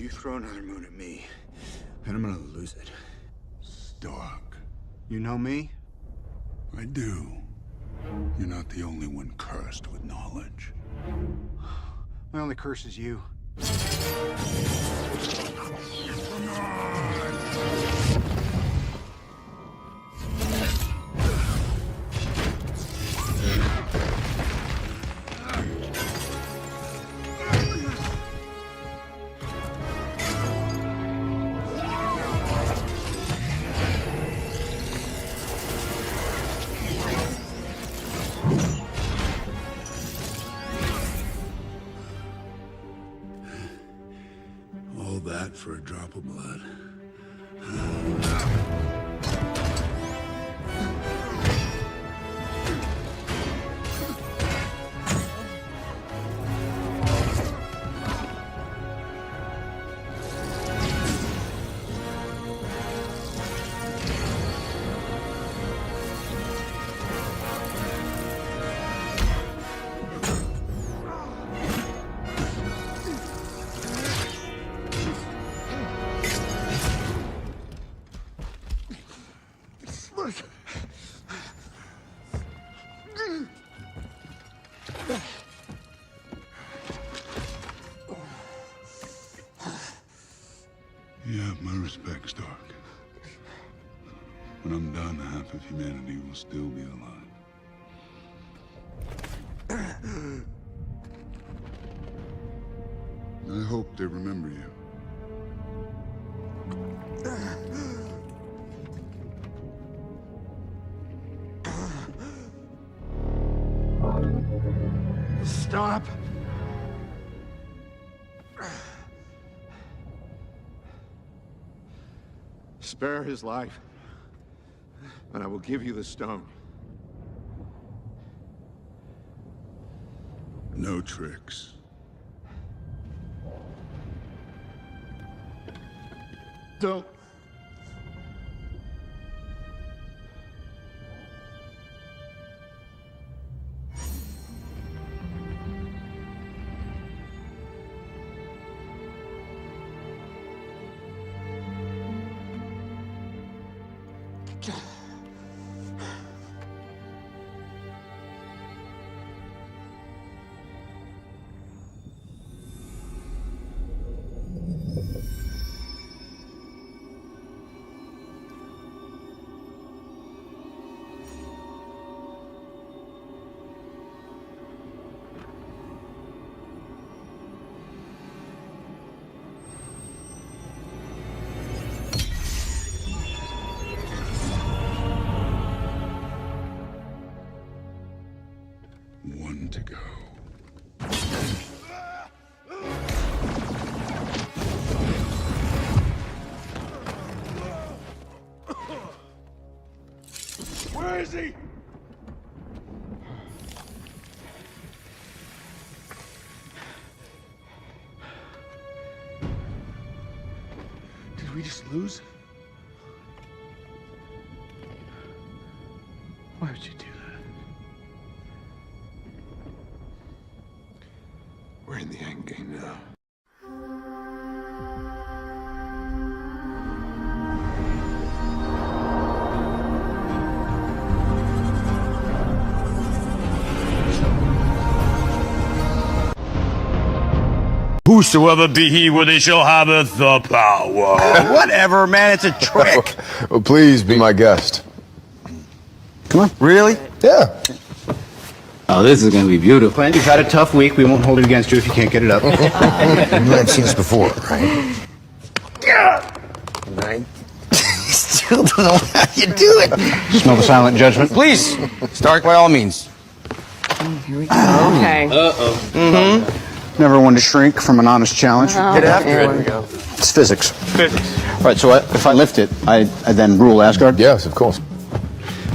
You throw another moon at me, and I'm gonna lose it. Stark. You know me? I do. You're not the only one cursed with knowledge. My only curse is you. All that for a drop of blood. You have my respect, Stark. When I'm done, half of humanity will still be alive. I hope they remember you. Stop! Spare his life, and I will give you the stone. No tricks. Don't. One to go. Where is he? Did we just lose? Why would you do that? We're in the end game now. Whosoever be he, where they shall have the power. Whatever, man, it's a trick. Well, please be my guest. Come on. Really? Yeah. Oh, this is going to be beautiful. You've had a tough week. We won't hold it against you if you can't get it up. You know I've seen this before, right? Right. Still don't know how you do it. Smell the silent judgment. Please, Stark, by all means. Here we go. Okay. Uh-oh. Mm-hmm. Never one to shrink from an honest challenge. Get after it. we go. It's physics. All right, so if I lift it, I then rule Asgard? Yes, of course.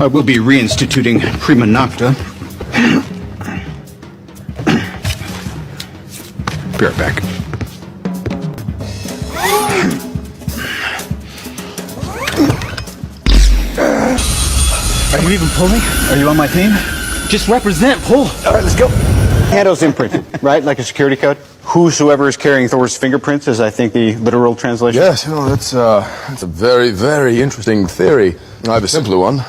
I will be reinstituting Prima Nocta. Be right back. Are you even pulling? Are you on my team? Just represent, pull. All right, let's go. Handle's imprinted, right? Like a security code. Whosoever is carrying Thor's fingerprints is, I think, the literal translation. Yes, no, that's a very, very interesting theory. I have a simpler one.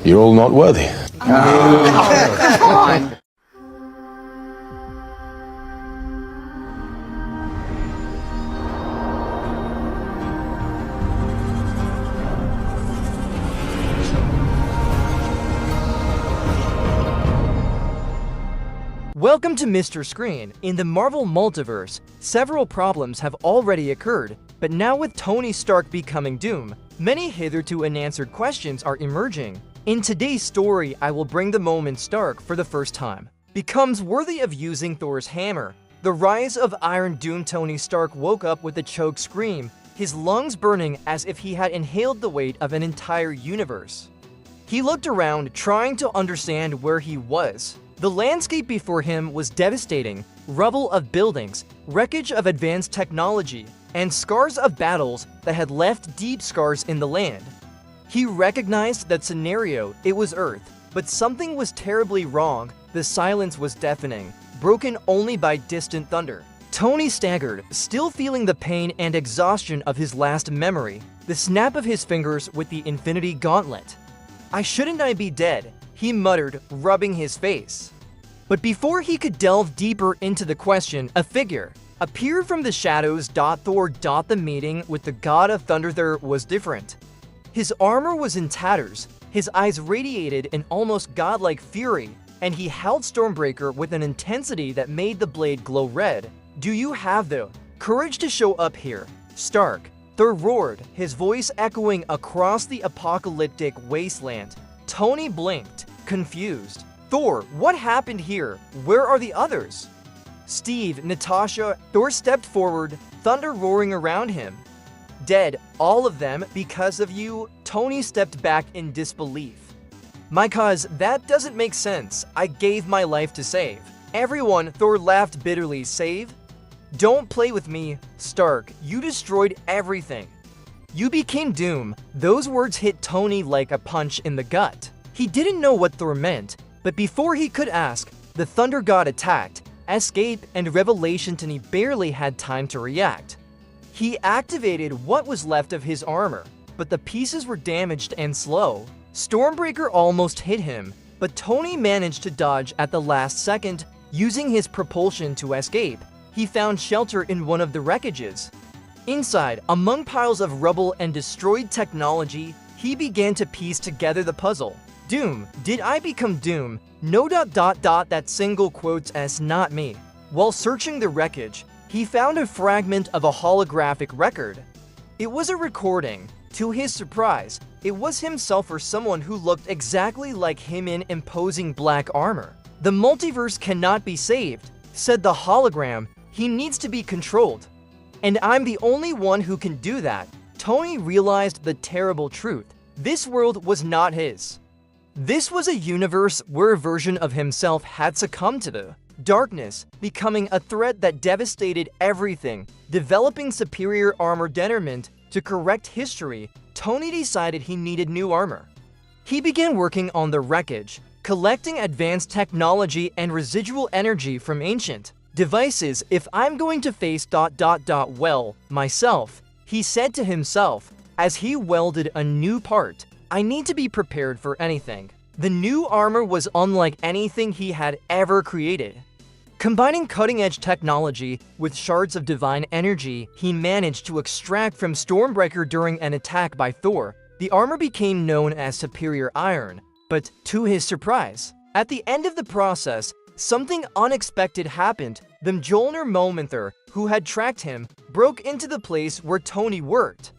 You're all not worthy. Come on. Welcome to Mr. Screen. In the Marvel multiverse, several problems have already occurred, but now with Tony Stark becoming Doom, many hitherto unanswered questions are emerging. In today's story, I will bring the moment Stark, for the first time, becomes worthy of using Thor's hammer. The rise of Iron Doom. Tony Stark woke up with a choked scream, his lungs burning as if he had inhaled the weight of an entire universe. He looked around, trying to understand where he was. The landscape before him was devastating: rubble of buildings, wreckage of advanced technology, and scars of battles that had left deep scars in the land. He recognized that scenario, it was Earth, but something was terribly wrong. The silence was deafening, broken only by distant thunder. Tony staggered, still feeling the pain and exhaustion of his last memory, the snap of his fingers with the Infinity Gauntlet. Shouldn't I be dead?" he muttered, rubbing his face. But before he could delve deeper into the question, a figure appeared from the shadows. Thor. The meeting with the god of thunder there was different. His armor was in tatters, his eyes radiated an almost godlike fury, and he held Stormbreaker with an intensity that made the blade glow red. "Do you have the courage to show up here, Stark?" Thor roared, his voice echoing across the apocalyptic wasteland. Tony blinked, confused. "Thor, what happened here? Where are the others?" "Steve, Natasha." Thor stepped forward, thunder roaring around him. "Dead, all of them, because of you." Tony stepped back in disbelief. "My cause, that doesn't make sense. I gave my life to save everyone." Thor laughed bitterly. "Save? Don't play with me, Stark. You destroyed everything. You became Doom." Those words hit Tony like a punch in the gut. He didn't know what Thor meant, but before he could ask, the Thunder God attacked. Escape and revelation. Tony barely had time to react. He activated what was left of his armor, but the pieces were damaged and slow. Stormbreaker almost hit him, but Tony managed to dodge at the last second, using his propulsion to escape. He found shelter in one of the wreckages. Inside, among piles of rubble and destroyed technology, he began to piece together the puzzle. Doom. Did I become Doom? No. That single quotes as not me. While searching the wreckage, he found a fragment of a holographic record. It was a recording. To his surprise, it was himself or someone who looked exactly like him in imposing black armor. "The multiverse cannot be saved," said the hologram. "He needs to be controlled. And I'm the only one who can do that." Tony realized the terrible truth. This world was not his. This was a universe where a version of himself had succumbed to the darkness, becoming a threat that devastated everything. Developing superior armor determined to correct history, Tony decided he needed new armor. He began working on the wreckage, collecting advanced technology and residual energy from ancient devices. "If I'm going to face ... well, myself," he said to himself as he welded a new part, "I need to be prepared for anything." The new armor was unlike anything he had ever created. Combining cutting-edge technology with shards of divine energy, he managed to extract from Stormbreaker during an attack by Thor. The armor became known as Superior Iron, but to his surprise, at the end of the process, something unexpected happened. The Mjolnir Momenter, who had tracked him, broke into the place where Tony worked.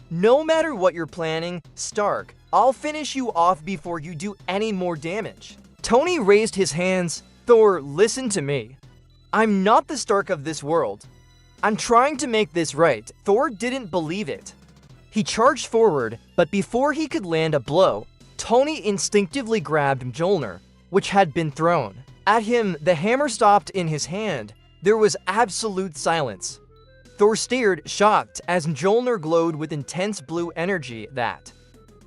"No matter what you're planning, Stark, I'll finish you off before you do any more damage." Tony raised his hands. "Thor, listen to me. I'm not the Stark of this world. I'm trying to make this right." Thor didn't believe it. He charged forward, but before he could land a blow, Tony instinctively grabbed Mjolnir, which had been thrown at him. The hammer stopped in his hand. There was absolute silence. Thor stared, shocked, as Mjolnir glowed with intense blue energy. "That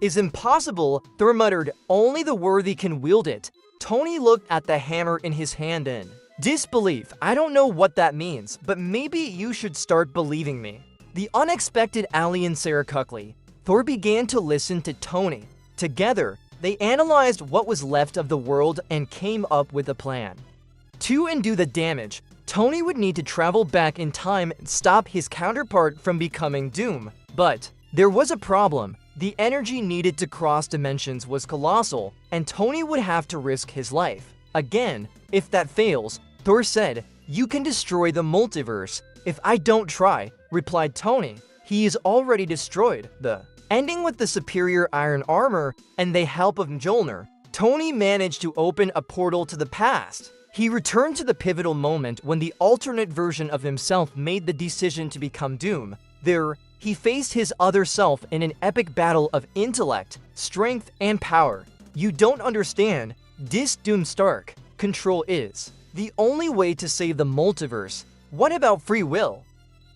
is impossible," Thor muttered. "Only the worthy can wield it." Tony looked at the hammer in his hand in disbelief. I don't know what that means, but maybe you should start believing me. The unexpected alien Sarah Cuckley. Thor began to listen to Tony. Together, they analyzed what was left of the world and came up with a plan. To undo the damage, Tony would need to travel back in time and stop his counterpart from becoming Doom. But there was a problem. The energy needed to cross dimensions was colossal, and Tony would have to risk his life. Again, if that fails, Thor said, "You can destroy the multiverse." "If I don't try," replied Tony. "He is already destroyed." Ending with the superior iron armor and the help of Mjolnir, Tony managed to open a portal to the past. He returned to the pivotal moment when the alternate version of himself made the decision to become Doom. There, he faced his other self in an epic battle of intellect, strength, and power. "You don't understand. Doom Stark. Control is the only way to save the multiverse. What about free will?"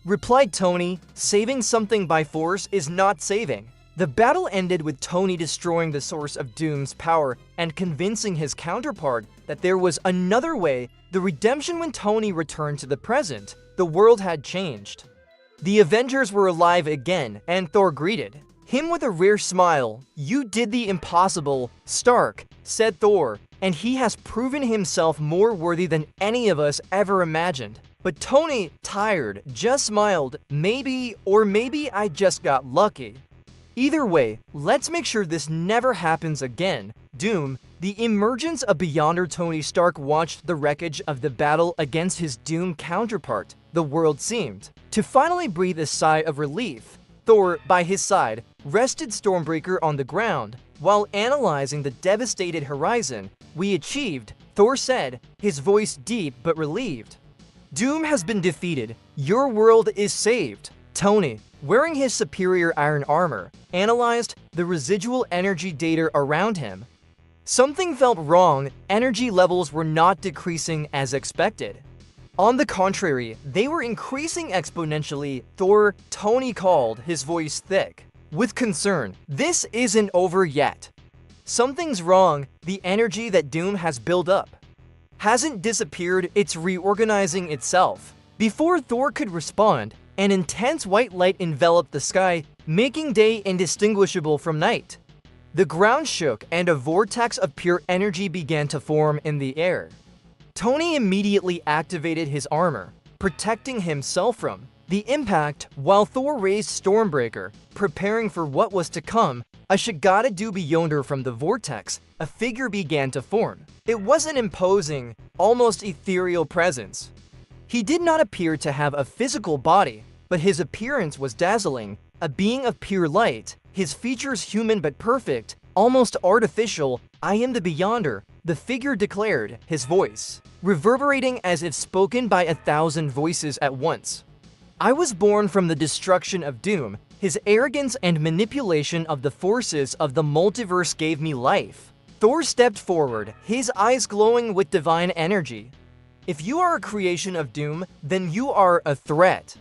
replied Tony. "Saving something by force is not saving." The battle ended with Tony destroying the source of Doom's power and convincing his counterpart that there was another way. The redemption when Tony returned to the present, the world had changed. The Avengers were alive again, and Thor greeted him with a rare smile. "You did the impossible, Stark," said Thor, "and he has proven himself more worthy than any of us ever imagined." But Tony, tired, just smiled. "Maybe, or maybe I just got lucky. Either way, let's make sure this never happens again." Doom. The emergence of Beyonder. Tony Stark watched the wreckage of the battle against his Doom counterpart. The world seemed to finally breathe a sigh of relief. Thor, by his side, rested Stormbreaker on the ground. While analyzing the devastated horizon, "We achieved," Thor said, his voice deep but relieved. "Doom has been defeated. Your world is saved." Tony, wearing his superior iron armor, analyzed the residual energy data around him. Something felt wrong. Energy levels were not decreasing as expected. On the contrary, they were increasing exponentially. Tony called, his voice thick with concern. "This isn't over yet. Something's wrong. The energy that Doom has built up hasn't disappeared, it's reorganizing itself." Before Thor could respond, an intense white light enveloped the sky, making day indistinguishable from night. The ground shook and a vortex of pure energy began to form in the air. Tony immediately activated his armor, protecting himself from the impact, while Thor raised Stormbreaker, preparing for what was to come. A Shigata do Beyonder from the vortex, a figure began to form. It was an imposing, almost ethereal presence. He did not appear to have a physical body, but his appearance was dazzling, a being of pure light, his features human but perfect, almost artificial. "I am the Beyonder," the figure declared, his voice reverberating as if spoken by 1,000 voices at once. "I was born from the destruction of Doom. His arrogance and manipulation of the forces of the multiverse gave me life." Thor stepped forward, his eyes glowing with divine energy. "If you are a creation of Doom, then you are a threat,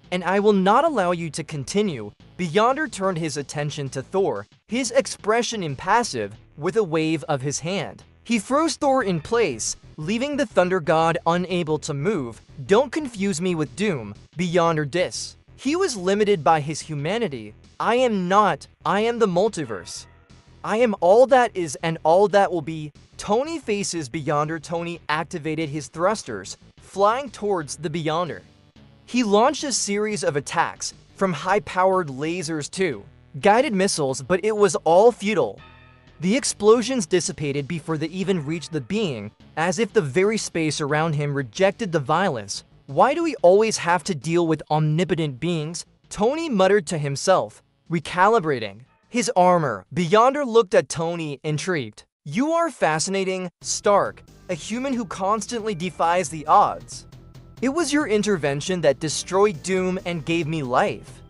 and I will not allow you to continue." Beyonder turned his attention to Thor, his expression impassive, with a wave of his hand. He froze Thor in place, leaving the Thunder God unable to move. "Don't confuse me with Doom," Beyonder diss. "He was limited by his humanity. I am not. I am the multiverse. I am all that is and all that will be." Tony faces Beyonder. Tony activated his thrusters, flying towards the Beyonder. He launched a series of attacks, from high-powered lasers to guided missiles, but it was all futile. The explosions dissipated before they even reached the being, as if the very space around him rejected the violence. "Why do we always have to deal with omnipotent beings?" Tony muttered to himself, recalibrating his armor. Beyonder looked at Tony, intrigued. "You are fascinating, Stark, a human who constantly defies the odds. It was your intervention that destroyed Doom and gave me life.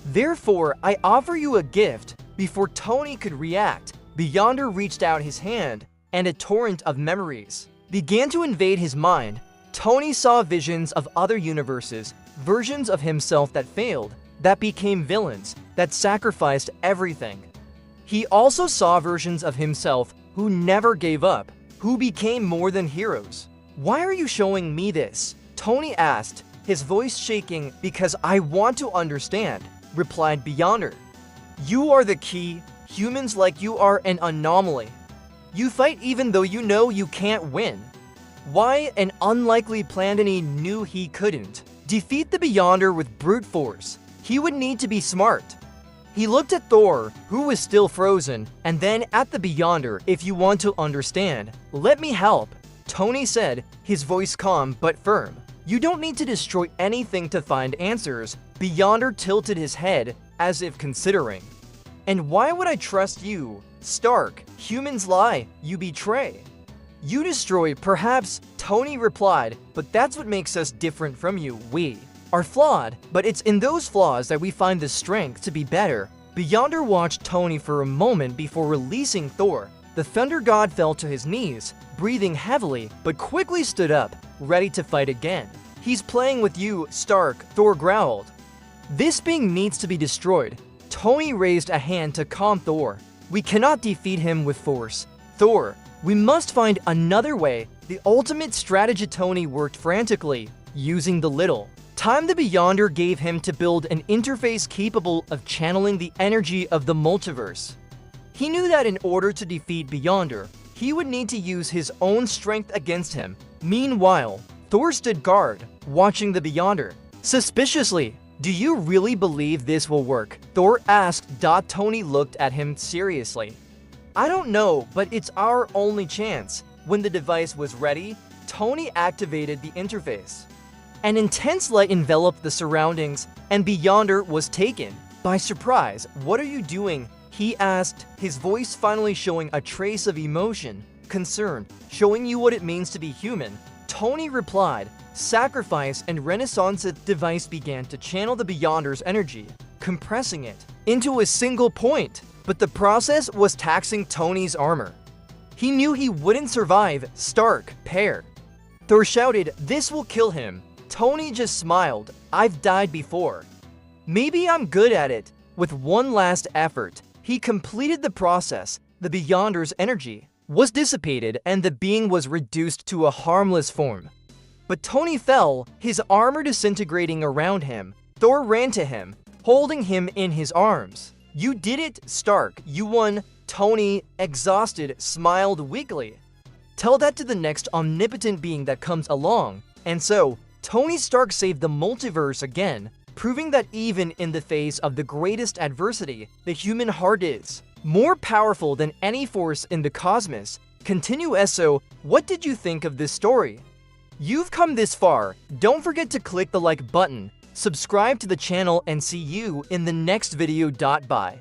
Therefore, I offer you a gift." Before Tony could react, Beyonder reached out his hand, and a torrent of memories began to invade his mind. Tony saw visions of other universes, versions of himself that failed, that became villains, that sacrificed everything. He also saw versions of himself who never gave up, who became more than heroes. Why are you showing me this? Tony asked, his voice shaking. Because I want to understand, replied Beyonder. You are the key. Humans like you are an anomaly. You fight even though you know you can't win. Why? An unlikely plan, and he knew he couldn't defeat the Beyonder with brute force. He would need to be smart. He looked at Thor, who was still frozen, and then at the Beyonder. If you want to understand, let me help, Tony said, his voice calm but firm. You don't need to destroy anything to find answers. Beyonder tilted his head, as if considering. And why would I trust you? Stark, humans lie, you betray. You destroy, perhaps, Tony replied, but that's what makes us different from you. We are flawed, but it's in those flaws that we find the strength to be better. Beyonder watched Tony for a moment before releasing Thor. The Thunder God fell to his knees, breathing heavily, but quickly stood up, ready to fight again. He's playing with you, Stark, Thor growled. This being needs to be destroyed. Tony raised a hand to calm Thor. We cannot defeat him with force. Thor, we must find another way. The ultimate strategy. Tony worked frantically, using the little time the Beyonder gave him to build an interface capable of channeling the energy of the multiverse. He knew that in order to defeat Beyonder, he would need to use his own strength against him. Meanwhile, Thor stood guard, watching the Beyonder. Suspiciously, do you really believe this will work? Thor asked. Tony looked at him seriously. I don't know, but it's our only chance. When the device was ready, Tony activated the interface. An intense light enveloped the surroundings, and Beyonder was taken by surprise. What are you doing? He asked, his voice finally showing a trace of emotion. Concern, showing you what it means to be human. Tony replied, sacrifice, and Renaissance. The device began to channel the Beyonder's energy, compressing it into a single point. But the process was taxing Tony's armor. He knew he wouldn't survive. Stark, pair. Thor shouted, this will kill him. Tony just smiled. I've died before. Maybe I'm good at it. With one last effort, he completed the process. The Beyonder's energy was dissipated and the being was reduced to a harmless form. But Tony fell, his armor disintegrating around him. Thor ran to him, holding him in his arms. You did it, Stark. You won. Tony, exhausted, smiled weakly. Tell that to the next omnipotent being that comes along. And so, Tony Stark saved the multiverse again, proving that even in the face of the greatest adversity, the human heart is more powerful than any force in the cosmos. Continue. So, what did you think of this story? You've come this far. Don't forget to click the like button, subscribe to the channel, and see you in the next video. Bye.